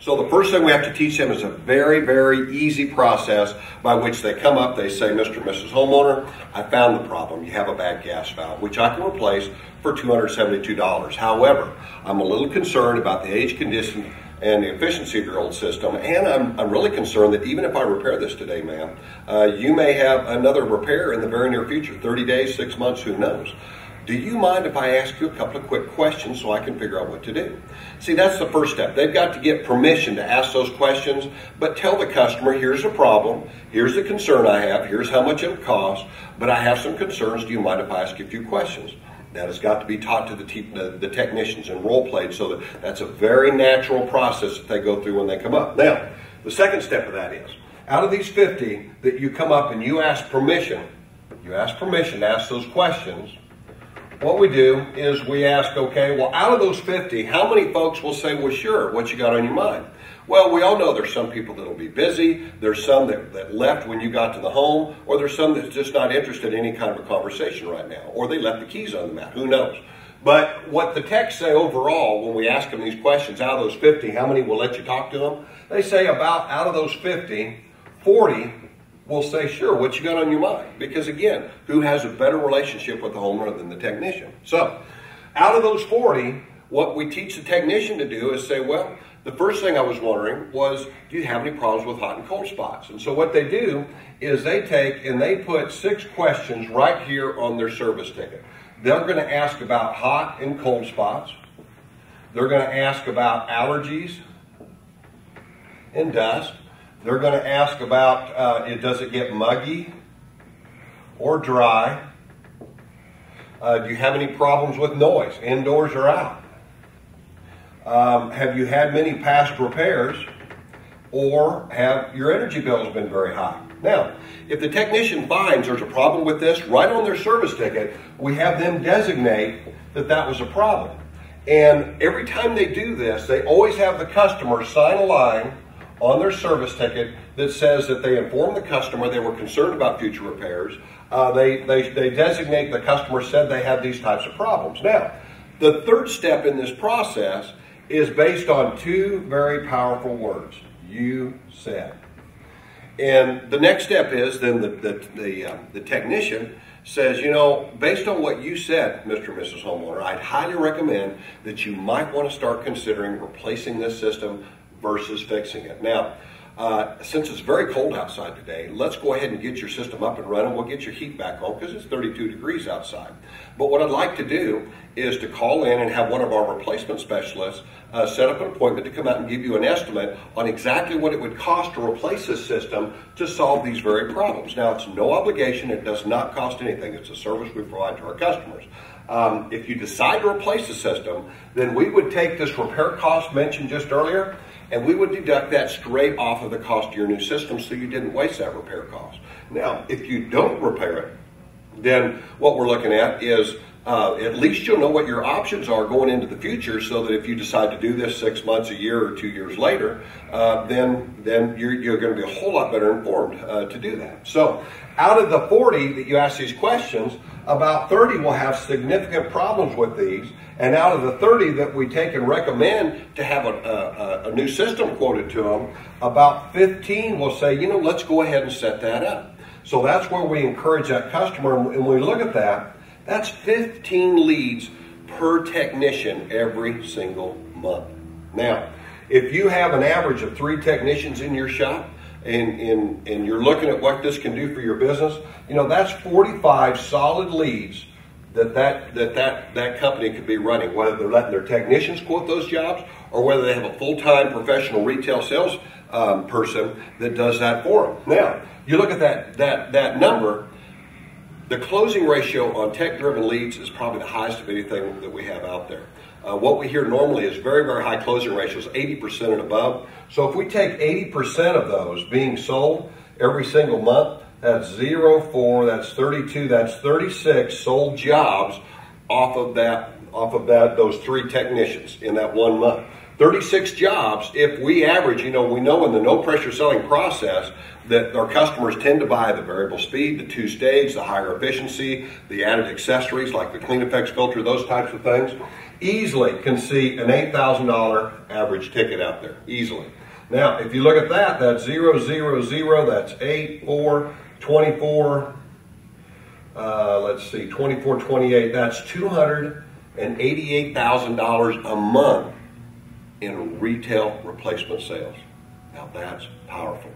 So the first thing we have to teach them is a very, very easy process by which they come up, they say, Mr. and Mrs. Homeowner, I found the problem. You have a bad gas valve, which I can replace for $272. However, I'm a little concerned about the age, condition, and the efficiency of your old system, and I'm really concerned that even if I repair this today, ma'am, you may have another repair in the very near future, 30 days, 6 months, who knows. Do you mind if I ask you a couple of quick questions so I can figure out what to do? See, that's the first step. They've got to get permission to ask those questions, but tell the customer, here's the problem, here's the concern I have, here's how much it'll cost, but I have some concerns. Do you mind if I ask you a few questions? That has got to be taught to the technicians and role played, so that's a very natural process that they go through when they come up. Now, the second step of that is, out of these 50 that you come up and you ask permission to ask those questions, what we do is we ask, okay, well, out of those 50, how many folks will say, well, sure, what you got on your mind? Well, we all know there's some people that will be busy, there's some that left when you got to the home, or there's some that's just not interested in any kind of a conversation right now, or they left the keys on the mat, who knows? But what the techs say overall, when we ask them these questions, out of those 50, how many will let you talk to them? They say about, out of those 50, 40 will say, sure, what you got on your mind? Because again, who has a better relationship with the homeowner than the technician? So, out of those 40, what we teach the technician to do is say, well, the first thing I was wondering was, do you have any problems with hot and cold spots? And so what they do is they take and they put 6 questions right here on their service ticket. They're going to ask about hot and cold spots. They're going to ask about allergies and dust. They're going to ask about, does it get muggy or dry? Do you have any problems with noise, indoors or out? Have you had many past repairs, or have your energy bills been very high? Now, if the technician finds there's a problem with this, right on their service ticket, we have them designate that that was a problem. And every time they do this, they always have the customer sign a line on their service ticket that says that they informed the customer they were concerned about future repairs. They designate the customer said they had these types of problems. Now, the third step in this process is based on 2 very powerful words. You said. And the next step is then the technician says, you know, based on what you said, Mr. and Mrs. Homeowner, I'd highly recommend that you might want to start considering replacing this system versus fixing it. Now, since it's very cold outside today, let's go ahead and get your system up and running. We'll get your heat back on because it's 32 degrees outside. But what I'd like to do is to call in and have one of our replacement specialists set up an appointment to come out and give you an estimate on exactly what it would cost to replace this system to solve these very problems. Now, it's no obligation. It does not cost anything. It's a service we provide to our customers. If you decide to replace the system, then we would take this repair cost mentioned just earlier, and we would deduct that straight off of the cost of your new system so you didn't waste that repair cost. Now, if you don't repair it, then what we're looking at is at least you'll know what your options are going into the future, so that if you decide to do this 6 months, a year, or 2 years later, then you're going to be a whole lot better informed to do that. So out of the 40 that you ask these questions, about 30 will have significant problems with these, and out of the 30 that we take and recommend to have a new system quoted to them, about 15 will say, you know, let's go ahead and set that up. So that's where we encourage that customer, and when we look at that, that's 15 leads per technician every single month. Now, if you have an average of 3 technicians in your shop, and you're looking at what this can do for your business, you know, that's 45 solid leads that company could be running, whether they're letting their technicians quote those jobs or whether they have a full-time professional retail sales person that does that for them. Now, you look at that number, the closing ratio on tech-driven leads is probably the highest of anything that we have out there. What we hear normally is very, very high closing ratios, 80% and above. So if we take 80% of those being sold every single month, that's 0, 4, that's 32, that's 36 sold jobs off of those 3 technicians in that 1 month. 36 jobs, if we average, we know in the no pressure selling process that our customers tend to buy the variable speed, the 2-stage, the higher efficiency, the added accessories like the clean effects filter, those types of things. Easily can see an $8,000 average ticket out there, easily. Now, if you look at that, that's 0, 0, 0, that's 8, 4, 24, let's see, 24, 28, that's $288,000 a month in retail replacement sales. Now that's powerful.